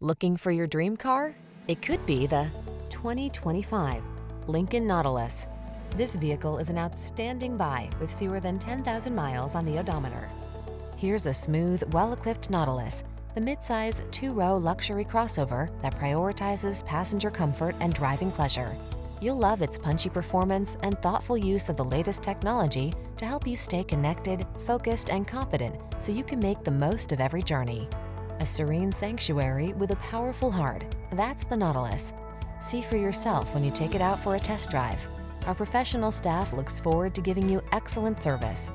Looking for your dream car? It could be the 2025 Lincoln Nautilus. This vehicle is an outstanding buy with fewer than 10,000 miles on the odometer. Here's a smooth, well-equipped Nautilus, the midsize two-row luxury crossover that prioritizes passenger comfort and driving pleasure. You'll love its punchy performance and thoughtful use of the latest technology to help you stay connected, focused, and confident so you can make the most of every journey. A serene sanctuary with a powerful heart, that's the Nautilus. See for yourself when you take it out for a test drive. Our professional staff looks forward to giving you excellent service.